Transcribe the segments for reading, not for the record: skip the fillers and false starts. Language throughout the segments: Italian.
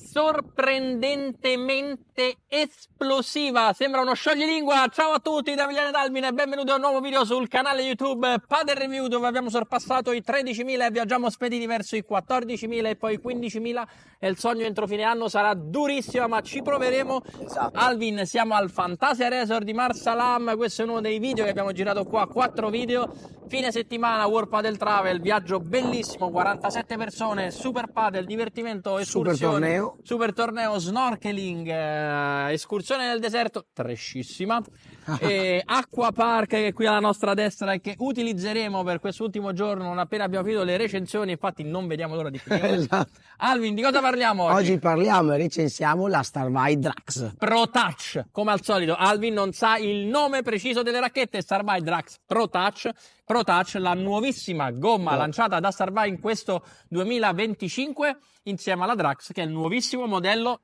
sorprendentemente esplosiva, sembra uno scioglilingua. Ciao a tutti da Emiliano ed Alvin e benvenuti a un nuovo video sul canale YouTube Padel Review, dove abbiamo sorpassato i 13.000 e viaggiamo spediti verso i 14.000 e poi 15.000 e il sogno entro fine anno sarà durissimo, ma ci proveremo. Esatto. Alvin, siamo al Fantasia Resort di Marsalam, questo è uno dei video che abbiamo girato qua, 4 video, fine settimana, World Padel Travel, viaggio bellissimo, 47 persone, super padel, divertimento, escursione, super torneo, snorkeling, escursione nel deserto, trashissima, e Acqua Park che è qui alla nostra destra e che utilizzeremo per quest'ultimo giorno non appena abbiamo finito le recensioni, infatti non vediamo l'ora di finire. Esatto. Alvin, di cosa parliamo oggi? Oggi parliamo e recensiamo la Starby Drax Pro Touch, come al solito Alvin non sa il nome preciso delle racchette. Starby Drax Pro Touch, la nuovissima gomma lanciata da Starby in questo 2025 insieme alla Drax, che è il nuovissimo modello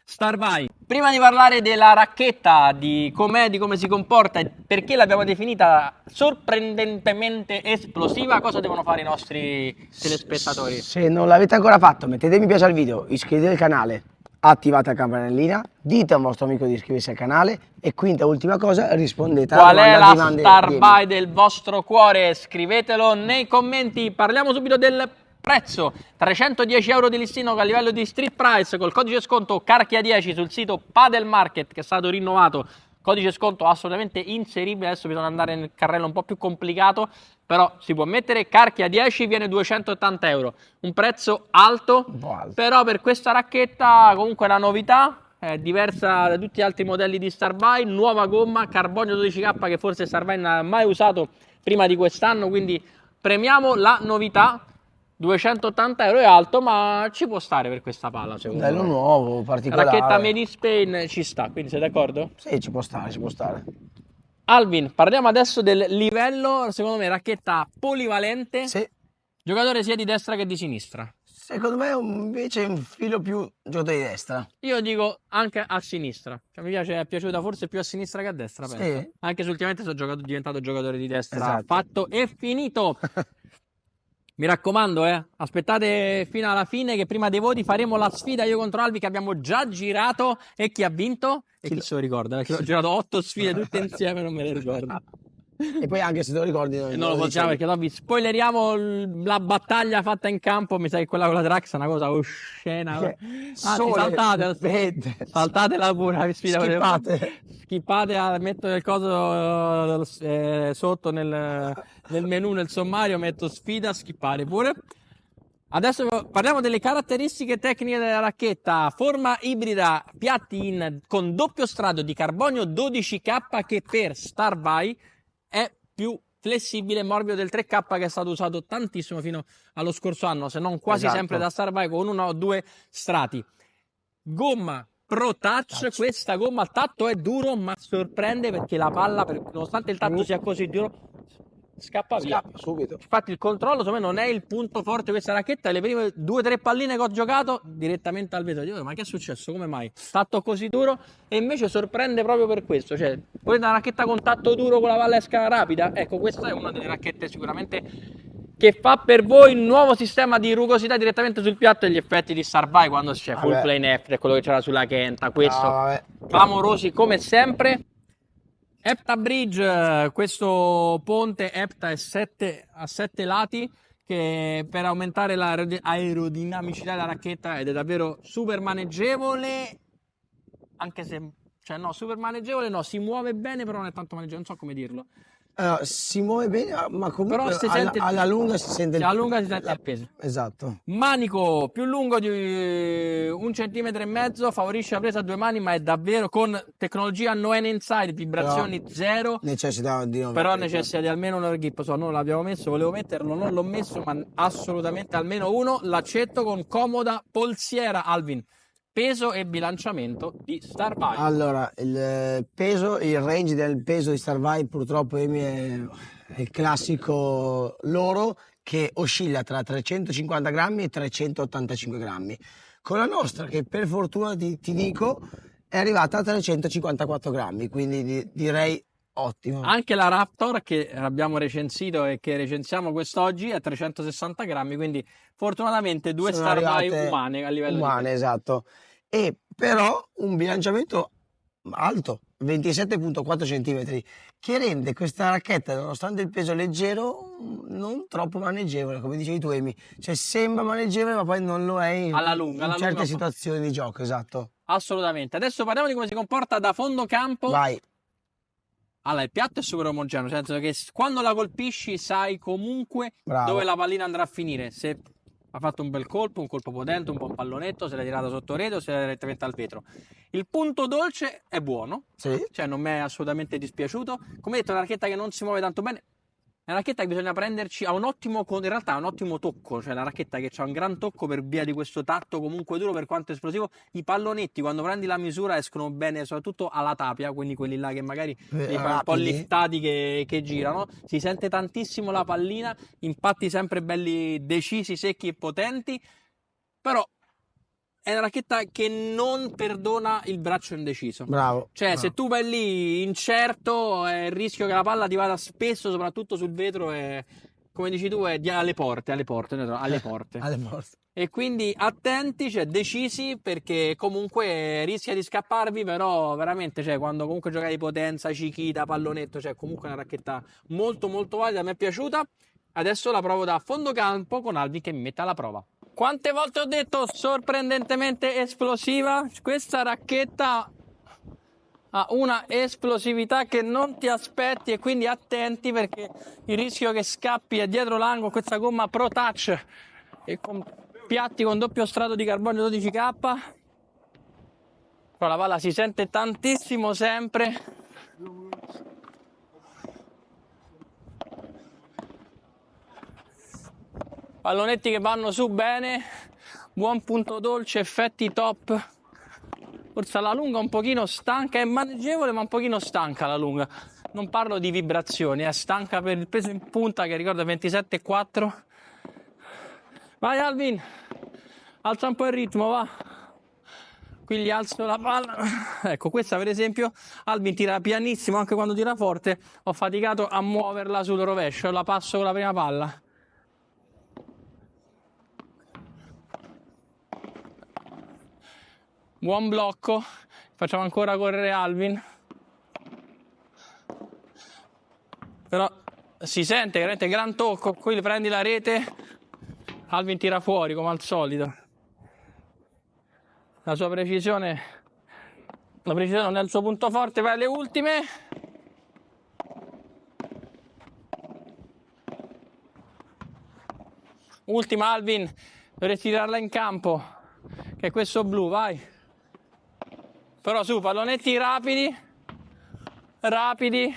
Starby. Prima di parlare della racchetta, di com'è, di come si comporta e perché l'abbiamo definita sorprendentemente esplosiva, cosa devono fare i nostri telespettatori? Se non l'avete ancora fatto, mettete mi piace al video, iscrivetevi al canale, attivate la campanellina, dite a un vostro amico di iscriversi al canale e quinta ultima cosa, rispondete Qual è la domande Starby del vostro cuore? Scrivetelo nei commenti. Parliamo subito del prezzo. 310 euro di listino che a livello di street price col codice sconto CARCHIA10 sul sito Padel Market, che è stato rinnovato. Codice sconto assolutamente inseribile. Adesso bisogna andare nel carrello un po' più complicato, però si può mettere. CARCHIA10 viene 280 euro, un prezzo alto, un po' alto. Però per questa racchetta comunque la novità è diversa da tutti gli altri modelli di Starby. Nuova gomma carbonio 12K che forse Starby non ha mai usato prima di quest'anno, quindi premiamo la novità. 280 euro è alto, ma ci può stare per questa palla, secondo me. Modello nuovo, particolare. Racchetta made in Spain ci sta, quindi sei d'accordo? Sì, ci può stare, ci può stare. Alvin, parliamo adesso del livello. Secondo me racchetta polivalente, Sì. Giocatore sia di destra che di sinistra. Secondo me invece è un filo più giocatore di destra. Io dico anche a sinistra, cioè, mi piace, è piaciuta forse più a sinistra che a destra, penso. Sì. Anche se ultimamente sono diventato giocatore di destra. Esatto. Fatto e finito. Mi raccomando, aspettate fino alla fine che prima dei voti faremo la sfida io contro Alvi che abbiamo già girato. E chi ha vinto? E chi se lo ricorda? Perché ho girato 8 sfide tutte insieme, non me le ricordo. E poi anche se te lo ricordi non lo possiamo, perché no, vi spoileriamo la battaglia fatta in campo. Mi sa che quella con la Drax è una cosa oscena. Saltatela pure, sfida. Schippate, metto il coso sotto nel menu, nel sommario, metto sfida, skippare pure. Adesso parliamo delle caratteristiche tecniche della racchetta. Forma ibrida, piatti con doppio strato di carbonio 12K che per Starby è più flessibile e morbido del 3K che è stato usato tantissimo fino allo scorso anno, se non quasi sempre da Starby, con 1 o 2 strati. Gomma Pro Touch, questa gomma al tatto è duro ma sorprende perché la palla, nonostante il tatto sia così duro, scappa via subito. Infatti il controllo secondo me non è il punto forte di questa racchetta. Le prime 2-3 palline che ho giocato direttamente al vetro, dico, ma che è successo? Come mai? Tatto così duro? E invece sorprende proprio per questo. Cioè, volete una racchetta con tatto duro con la palla esca rapida? Ecco, questa è una delle racchette sicuramente che fa per voi il nuovo sistema di rugosità direttamente sul piatto e gli effetti di Starby quando c'è full plane after, quello che c'era sulla Kenta. Questo clamorosi come sempre. Epta Bridge, questo ponte Epta è a 7 lati che per aumentare l'aerodinamicità della racchetta ed è davvero super maneggevole, anche se, cioè no, super maneggevole no, si muove bene però non è tanto maneggevole, non so come dirlo. Si muove bene, ma comunque però si sente, alla lunga si sente appeso. Esatto. Manico più lungo di 1,5 cm, favorisce la presa a 2 mani, ma è davvero con tecnologia no hand inside, vibrazioni zero. Necessita di almeno un grip. Non l'abbiamo messo, volevo metterlo, non l'ho messo, ma assolutamente almeno uno. L'accetto con comoda polsiera. Alvin, peso e bilanciamento di Starby. Allora, il range del peso di Starby purtroppo è il classico loro che oscilla tra 350 grammi e 385 grammi. Con la nostra, che per fortuna ti dico, è arrivata a 354 grammi, quindi direi Ottimo. Anche la Raptor che abbiamo recensito e che recensiamo quest'oggi è 360 grammi, quindi fortunatamente due Sono Starbuy arrivate umane a livello di umane, peso. esatto. E però un bilanciamento alto, 27,4 centimetri, che rende questa racchetta, nonostante il peso leggero, non troppo maneggevole, come dicevi tu, Amy. Cioè sembra maneggevole, ma poi non lo è in Alla certe lunga, situazioni di gioco, esatto. assolutamente. Adesso parliamo di come si comporta da fondo campo. Vai, Allora, il piatto è super omogeneo, nel senso che quando la colpisci sai comunque dove bravo. la pallina andrà a finire. Se ha fatto un bel colpo, un colpo potente, un buon pallonetto, se l'hai tirata sotto rete o se l'hai direttamente al vetro. Il punto dolce è buono, Sì, cioè non mi è assolutamente dispiaciuto. Come detto, è una racchetta che non si muove tanto bene. È una racchetta che bisogna prenderci, ha un ottimo, in realtà ha un ottimo tocco, cioè la racchetta che ha un gran tocco per via di questo tatto comunque duro per quanto esplosivo. I pallonetti quando prendi la misura escono bene, soprattutto alla tapia, quindi quelli là che magari li fai un po' rapidi. liftati che girano. Si sente tantissimo la pallina, impatti sempre belli decisi, secchi e potenti, però è una racchetta che non perdona il braccio indeciso. Bravo, Cioè, se bravo. tu vai lì incerto, è il rischio che la palla ti vada spesso, soprattutto sul vetro, e come dici tu, è alle porte, alle porte. Alle morte. E quindi attenti, cioè decisi, perché comunque rischia di scapparvi, però veramente, cioè, quando comunque giocate di potenza, cichita, pallonetto, cioè comunque è una racchetta molto molto valida, mi è piaciuta. Adesso la provo da fondo campo con Albi che mi mette alla prova. Quante volte ho detto sorprendentemente esplosiva? Questa racchetta ha una esplosività che non ti aspetti e quindi attenti perché il rischio che scappi è dietro l'angolo. Questa gomma Pro Touch e con piatti con doppio strato di carbonio 12K. Però la palla si sente tantissimo sempre. Pallonetti che vanno su bene, buon punto dolce, effetti top. Forse alla lunga un pochino stanca, è maneggevole ma un pochino stanca alla lunga. Non parlo di vibrazioni, è stanca per il peso in punta che ricorda 27,4. Vai Alvin, alza un po' il ritmo, va. Qui gli alzo la palla. Ecco, questa per esempio, Alvin tira pianissimo, anche quando tira forte, ho faticato a muoverla sul rovescio, la passo con la prima palla. Buon blocco, facciamo ancora correre Alvin. Però si sente veramente gran tocco, qui prendi la rete, Alvin tira fuori come al solito. La sua precisione, la precisione non è il suo punto forte, vai alle ultime. Ultima Alvin, dovresti tirarla in campo, che è questo blu, vai. Però su, pallonetti rapidi, rapidi.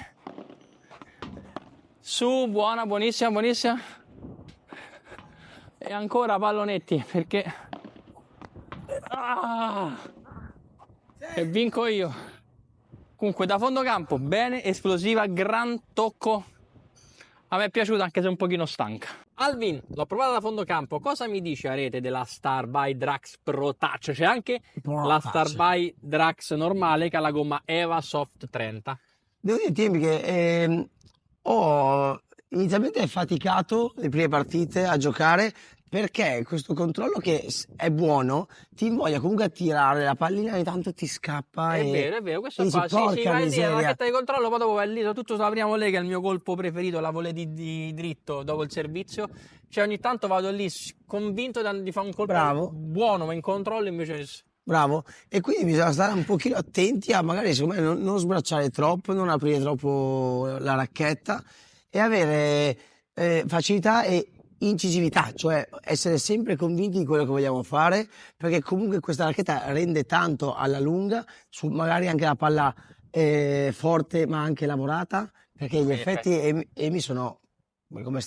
Su, buona, buonissima, buonissima. E ancora pallonetti, perché... E vinco io. Comunque da fondo campo, bene, esplosiva, gran tocco. A me è piaciuta anche se un pochino stanca. Alvin, l'ho provata da fondo campo. Cosa mi dice a rete della Starbuy Drax Pro Touch? C'è anche la Starbuy Drax normale che ha la gomma Eva Soft 30. Devo dirti che ho inizialmente faticato le prime partite a giocare perché questo controllo che è buono ti invoglia comunque a tirare la pallina, ogni tanto ti scappa È vero, questo e dici, qua, sì, porca vai lì, è una miseria. racchetta di controllo, poi dopo vai lì, soprattutto sulla prima volée, che è il mio colpo preferito, la volée di dritto dopo il servizio, cioè ogni tanto vado lì convinto di fare un colpo Bravo. buono, ma in controllo invece... Bravo, e quindi bisogna stare un pochino attenti a magari secondo me non sbracciare troppo, non aprire troppo la racchetta e avere facilità e incisività, cioè essere sempre convinti di quello che vogliamo fare, perché comunque questa racchetta rende tanto alla lunga, su magari anche la palla forte ma anche lavorata, perché gli effetti Emi sono come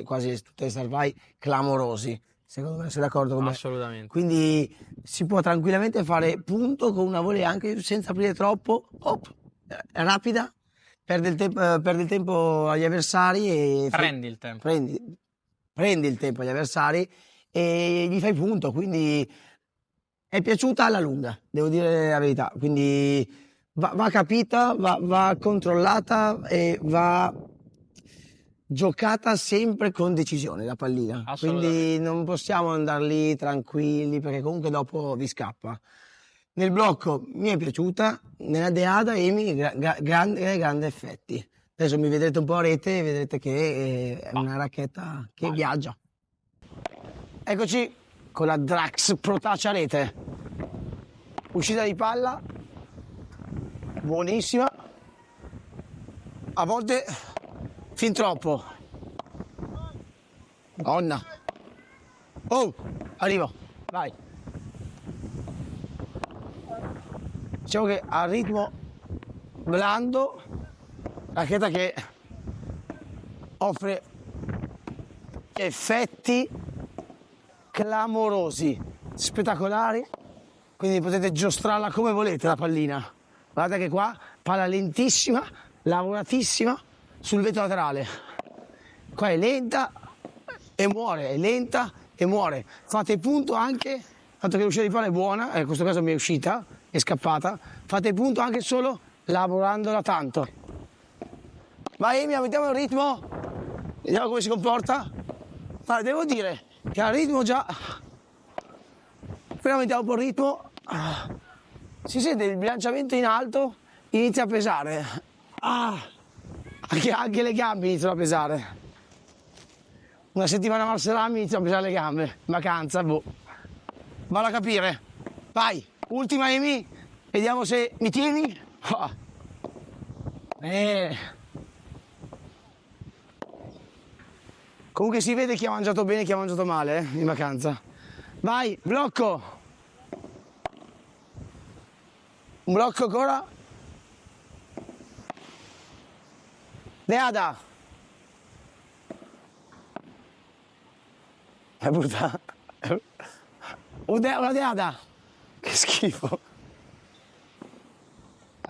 quasi tutte le Starbuy clamorosi. Secondo me sei d'accordo con me? Assolutamente. Quindi si può tranquillamente fare punto con una volée anche senza aprire troppo, rapida, perde il tempo agli avversari e Prendi il tempo. prendi il tempo agli avversari e gli fai punto, quindi è piaciuta alla lunga, devo dire la verità, quindi va capita, va controllata e va giocata sempre con decisione la pallina. Assolutamente. Quindi non possiamo andare lì tranquilli perché comunque dopo vi scappa. Nel blocco mi è piaciuta, nella deada Emi grande effetti. Adesso mi vedrete un po' a rete e vedrete che è Vai, una racchetta che vai. viaggia. Eccoci con la Drax Protacia rete. Uscita di palla, buonissima. A volte fin troppo. Madonna. Oh, arrivo. Vai. Diciamo che a ritmo blando, racchetta che offre effetti clamorosi, spettacolari, quindi potete giostrarla come volete la pallina. Guardate che qua, palla lentissima, lavoratissima sul vetro laterale. Qua è lenta e muore, è lenta e muore. Fate punto anche, fatto che l'uscita di palla è buona, in questo caso mi è uscita, è scappata, fate punto anche solo lavorandola tanto. Vai Emi, mettiamo il ritmo, vediamo come si comporta. Ma devo dire che al ritmo già, appena mettiamo un po' il ritmo, si sente il bilanciamento in alto, inizia a pesare. Anche le gambe iniziano a pesare. Una settimana a Marcelami iniziano a pesare le gambe. Vacanza, boh. Vado a capire. Vai, ultima Emi, vediamo se mi tieni. Comunque si vede chi ha mangiato bene e chi ha mangiato male, in vacanza. Vai, blocco. Un blocco ancora. Deada. È brutta. Una deada. Che schifo.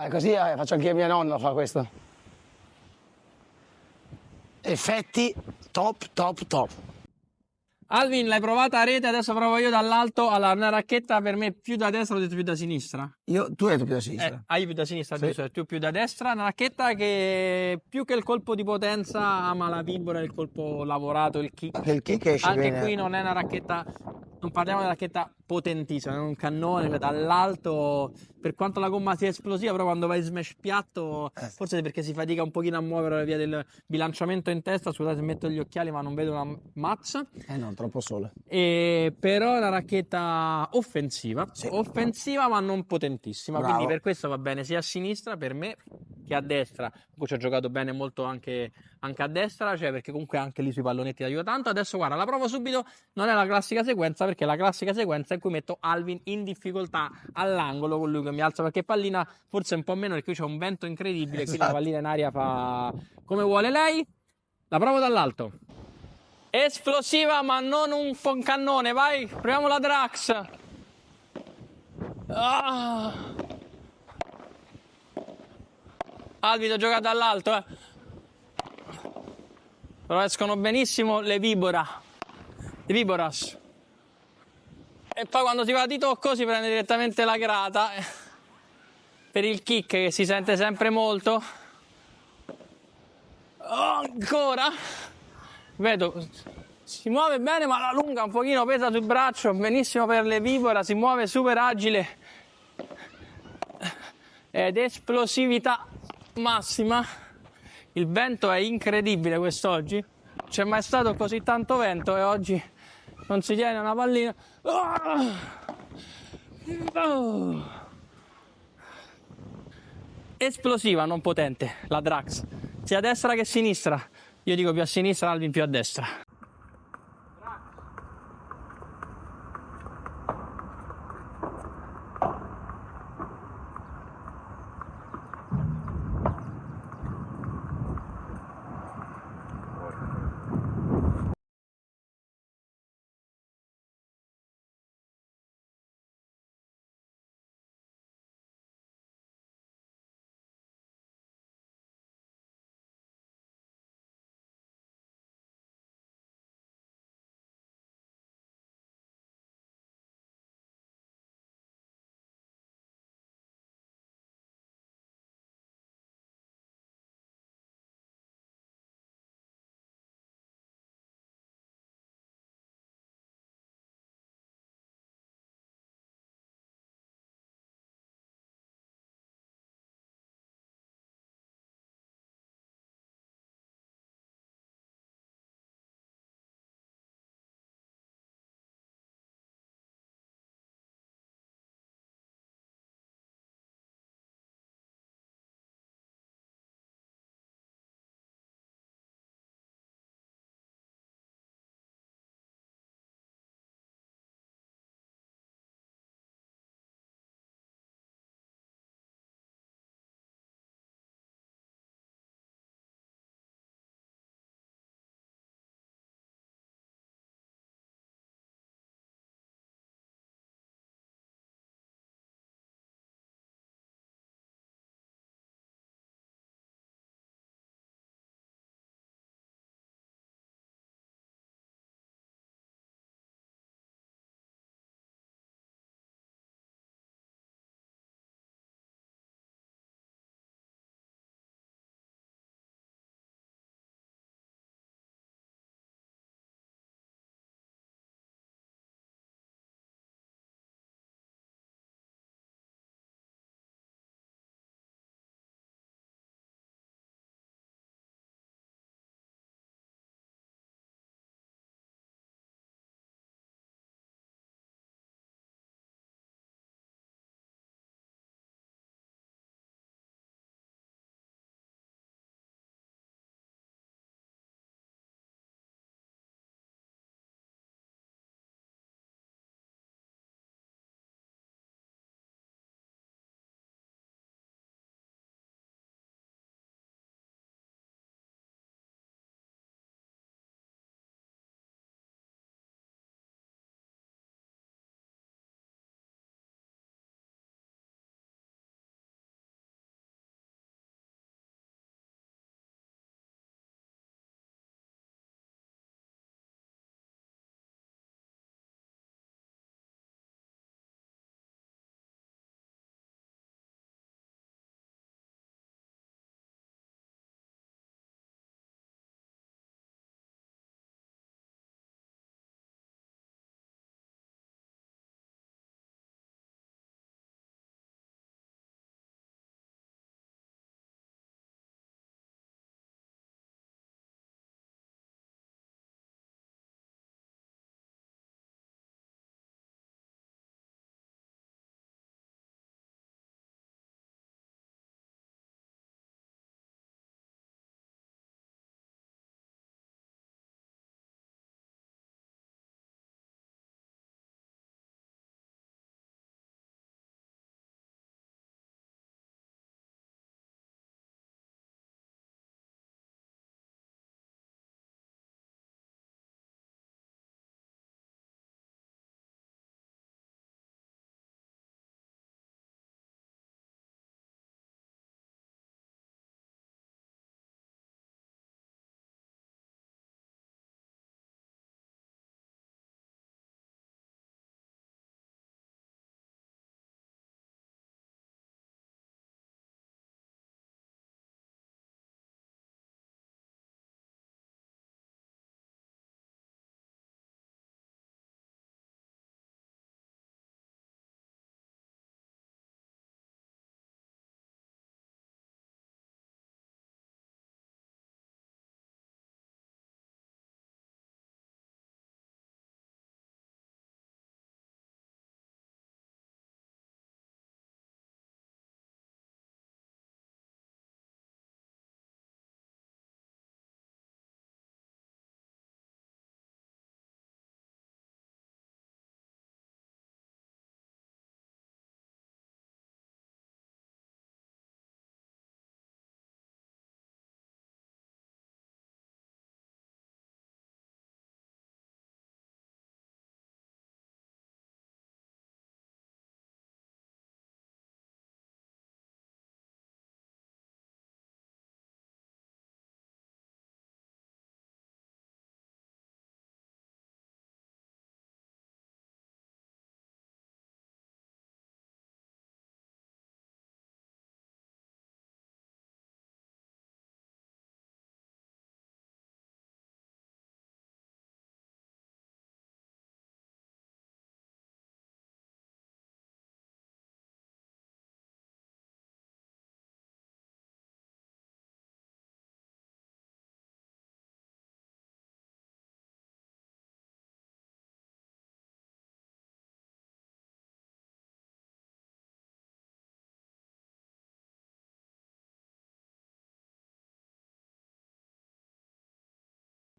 Così faccio anche a mia nonna fa questo. Effetti top, top, top. Alvin, l'hai provata a rete, adesso provo io dall'alto. Allora, una racchetta per me più da destra, ho detto più da sinistra. Tu hai detto più da sinistra. Hai più da sinistra, Sì. giusto? Tu più da destra. Una racchetta che più che il colpo di potenza ama la vibra, il colpo lavorato, il kick. Che il kick esce Anche bene. qui non è una racchetta, non parliamo di una racchetta potentissima, è un cannone che dall'alto, per quanto la gomma sia esplosiva, però quando vai in smash piatto, forse perché si fatica un pochino a muovere via del bilanciamento in testa. Scusate se metto gli occhiali ma non vedo una mazza. No, troppo sole. Però è una racchetta offensiva, Sì. offensiva ma non potentissima, Bravo. quindi per questo va bene sia a sinistra per me che a destra. Poi ci ho giocato bene molto anche a destra, cioè perché comunque anche lì sui pallonetti aiuta tanto. Adesso guarda, la provo subito, non è la classica sequenza perché la classica sequenza è in cui metto Alvin in difficoltà all'angolo con lui che mi alza qualche pallina, forse un po' meno perché qui c'è un vento incredibile, quindi la Esatto. pallina in aria fa come vuole lei. La provo dall'alto. Esplosiva ma non un cannone, vai, proviamo la Drax. Alvin, ho giocato dall'alto, però escono benissimo le Viboras. E poi quando si va di tocco si prende direttamente la grata per il kick che si sente sempre molto. Ancora, vedo, si muove bene ma la lunga un pochino pesa sul braccio, benissimo per le Vibora, si muove super agile ed esplosività massima. Il vento è incredibile quest'oggi, non c'è mai stato così tanto vento e oggi non si tiene una pallina. Esplosiva, non potente, la Drax, sia a destra che a sinistra. Io dico più a sinistra, Alvin più a destra.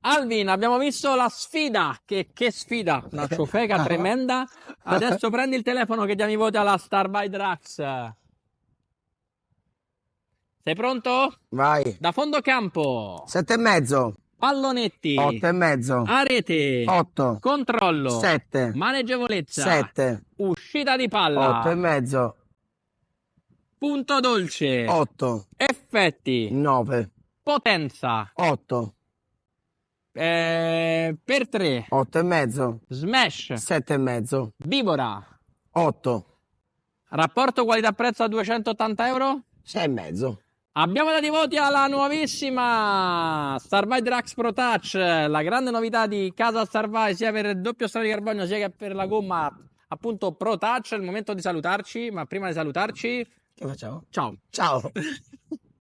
Alvin, abbiamo visto la sfida. Che sfida? Una ciofeca tremenda. Adesso prendi il telefono che diamo i voti alla Star by Drax. Sei pronto? Vai. Da fondo campo. 7,5. Pallonetti. 8,5. A rete. 8. Controllo. 7. Maneggevolezza. 7. Uscita di palla. 8,5. Punto dolce. 8. Effetti. 9. Potenza. 8. Per 3. 8,5. Smash. 7,5. Vibora. 8. Rapporto qualità-prezzo a 280 euro? 6,5. Abbiamo dato i voti alla nuovissima Starby Drax Pro Touch, la grande novità di casa Starby sia per il doppio strato di carbonio sia che per la gomma appunto Pro Touch. È il momento di salutarci, ma prima di salutarci, Che facciamo? ciao. Ciao.